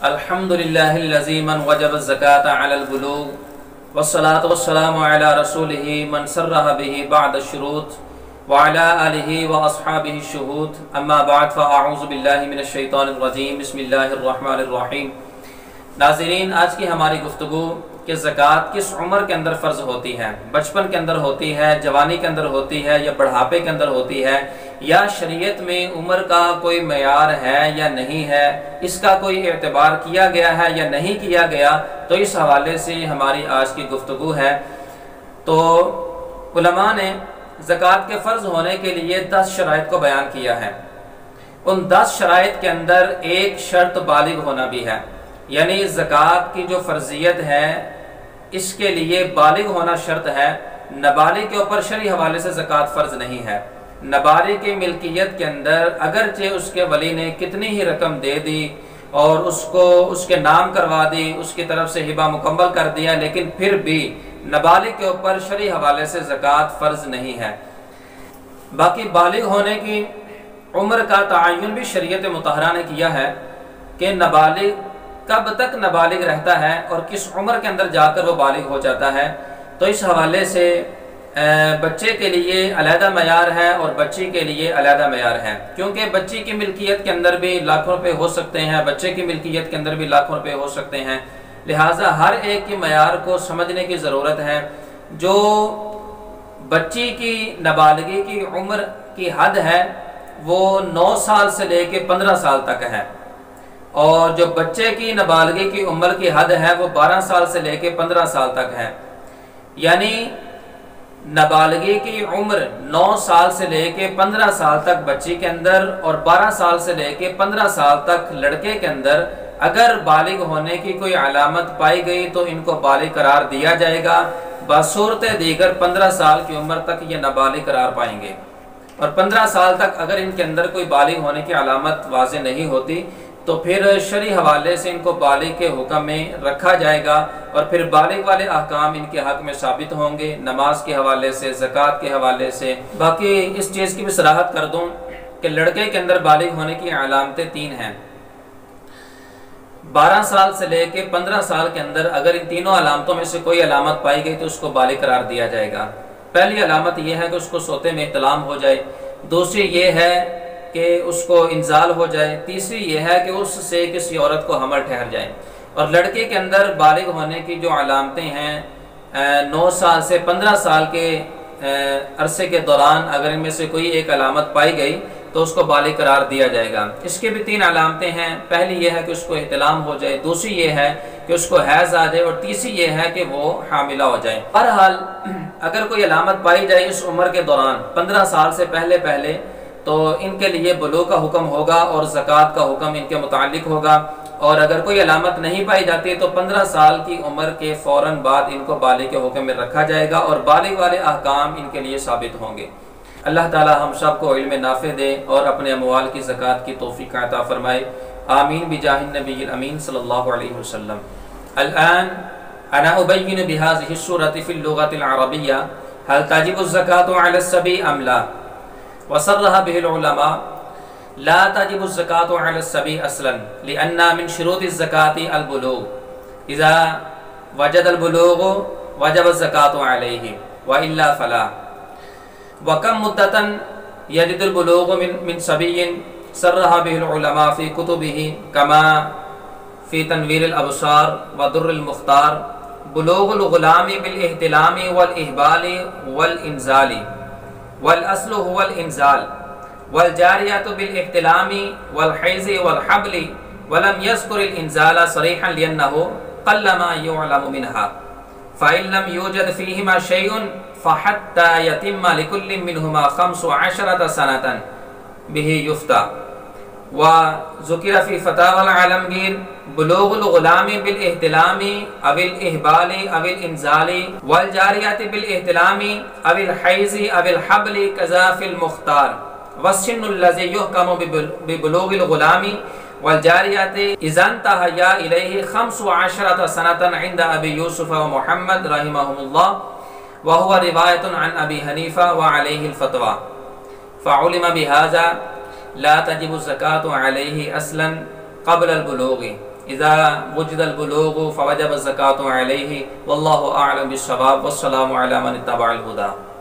अल्हम्दुलिल्लाहिल्लज़ी मन वजब ज़कात अलल बुलूग वस्सलातु वस्सलामु अला रसूलिही मन सर्रह बिही बअद शुरूत व अला आलिही व अस्हाबिही शुहूद अम्मा बअद फ़अऊज़ु बिल्लाहि मिनश शैतानिर रजीम बिस्मिल्लाहिर रहमानिर रहीम। नाज़रीन, आज की हमारी गुफ्तगू कि ज़कात किस उम्र के अंदर फ़र्ज़ होती है, बचपन के अंदर होती है, जवानी के अंदर होती है या बढ़ापे के अंदर होती है, या शरीयत में उम्र का कोई मयार है या नहीं है, इसका कोई एतबार किया गया है या नहीं किया गया, तो इस हवाले से हमारी आज की गुफ्तगू है। तो उलमा ने ज़कात के फ़र्ज़ होने के लिए 10 शराइत को बयान किया है। उन 10 शराइत के अंदर एक शर्त बालिग होना भी है, यानी ज़कात की जो फ़र्ज़ियत है इसके लिए बालिग होना शर्त है। नाबालिग के ऊपर शरई हवाले से ज़कात फ़र्ज़ नहीं है। नाबालिग की मिल्कियत के अंदर अगरचे उसके वली ने कितनी ही रकम दे दी और उसको उसके नाम करवा दी, उसकी तरफ से हिबा मुकम्मल कर दिया, लेकिन फिर भी नाबालिग के ऊपर शरई हवाले से ज़कात फ़र्ज़ नहीं है। बाकी बालिग होने की उम्र का तआय्युन भी शरीयत मुतहरा ने किया है कि नाबालिग कब तक नाबालिग रहता है और किस उम्र के अंदर जाकर वो बालिग हो जाता है। तो इस हवाले से बच्चे के लिए अलहदा मयार है और बच्ची के लिए अलहदा मयार है, क्योंकि बच्ची की मिल्कियत के अंदर भी लाखों रुपए हो सकते हैं, बच्चे की मिल्कियत के अंदर भी लाखों रुपए हो सकते हैं। लिहाजा हर एक के मयार को समझने की ज़रूरत है। जो बच्ची की नाबालिगी की उम्र की हद है वो 9 साल से लेकर 15 साल तक है, और जो बच्चे की नाबालिगी की उम्र की हद है वो 12 साल से लेकर 15 साल तक है। यानी नाबालिगी की उम्र 9 साल से लेके 15 साल तक बच्ची के अंदर और 12 साल से लेके 15 साल तक लड़के के अंदर अगर बालिग होने की कोई अलामत पाई गई तो इनको बालिग करार दिया जाएगा। बसूरत दीगर 15 साल की उम्र तक ये नाबालिग करार पाएंगे, और 15 साल तक अगर इनके अंदर कोई बालिग होने की अलामत वाज़े नहीं होती तो फिर शरई हवाले से इनको बालिग के हुक्म में रखा जाएगा, और फिर बालिग वाले अहकाम इनके हक में साबित होंगे, नमाज के हवाले से, ज़कात के हवाले से। बाकी इस चीज़ की भी सराहत कर दूं कि लड़के के अंदर बालिग होने की अलामतें 3 हैं। 12 साल से लेकर 15 साल के अंदर अगर इन तीनों अलामतों में से कोई अलामत पाई गई तो उसको बालिग करार दिया जाएगा। पहली अलामत यह है कि उसको सोते में इत्तलाम हो जाए, दूसरी ये है कि उसको इंजाल हो जाए, तीसरी यह है कि उससे किसी औरत को हमल ठहर जाए। और लड़के के अंदर बालिग होने की जो अलामतें हैं 9 साल से 15 साल के अरसे के दौरान अगर इनमें से कोई एक अलामत पाई गई तो उसको बालिग करार दिया जाएगा। इसके भी 3 अलामतें हैं। पहली यह है कि उसको इहतिलाम हो जाए, दूसरी ये है कि उसको हैज़ आ जाए, और तीसरी ये है कि वो हामिला हो जाए। बहरहाल अगर कोई अलामत पाई जाए इस उम्र के दौरान 15 साल से पहले तो इनके लिए बुलूग का हुक्म होगा और ज़कात का हुक्म इनके मुतालिक होगा। और अगर कोई अलामत नहीं पाई जाती तो 15 साल की उम्र के फ़ौरन बाद इनको बालिग के हुक्म में रखा जाएगा और बालिग वाले अहकाम इनके लिए साबित होंगे। अल्लाह ताला हम सब को इल्म नाफ़े दे और अपने अमवाल की ज़कात की तौफ़ीक़ अता फ़रमाए। आमीन बिजाहिन नबील अमीन सल्लल्लाहु अलैहि वसल्लम। अल-आन अना उबय्यिनु बिहाज़िहि सूरति फ़िल लुग़तिल अरबिय्या हल तजिबु ज़कातु अला सबी अम ला। वसर्रह बिहिल उलमा ला तजिबु ज़कातु अला सबी असलन लिअन्ना मिन शुरूति ज़काति अल बुलूग इज़ा वजद अल बुलूग वजब ज़कातु अलैहि व इल्ला फला। व कम मुद्दतन यजिदुल बुलूग मिन सबीयिन सर्रह बिहिल उलमा फ़ी कुतुबिही कमा फ़ी तनवीरिल अबसार व दुर्रिल मुख्तार बुलूगुल गुलामी बिल इहतिलामी वल इहबाली वल इंज़ाली वल अस्लु हुवल इंज़ाल वल जारियतु बिल इहतिलामी वल हैज़ि वल हब्ली वलम यज़कुरिल इंज़ाला सरीहन लिअन्नहु क़ल्लमा युअलमु मिनहा फ़इन लम यूजद फ़ीहिमा शैउन फ़हत्ता यतिम्मा लिकुल्लिन मिनहुमा 15 सनतन बिही युफ्ता। व ज़ुकिर फ़ी फ़तावल आलमगीर बुलूगुल गुलामी बिल इहतिलामी अविल इहबाली अविल इंज़ाली वल जारियति बिल इहतिलामी अविल हैज़ि अविल हब्ली कज़ा फ़िल मुख्तार वस्सिन्नुल लज़ी युहकमु बिबुलूगिल गुलामी वल जारियति इज़ा इंतहा इलैहि 15 सनतन इंद अबी यूसुफ व मुहम्मद रहिमहुमुल्लाह व हुवा रिवायतुन अन अबी हनीफा व अलैहिल फ़तवा फ़उलिमा बिहाज़ा ला तजिबु ज़कातु अलैहि असलन क़ब्ल अल बुलूग़ि اذا وجد البلوغ فوجب الزکاة علیہ واللہ اعلم بالصواب والسلام علی من اتبع الہدی۔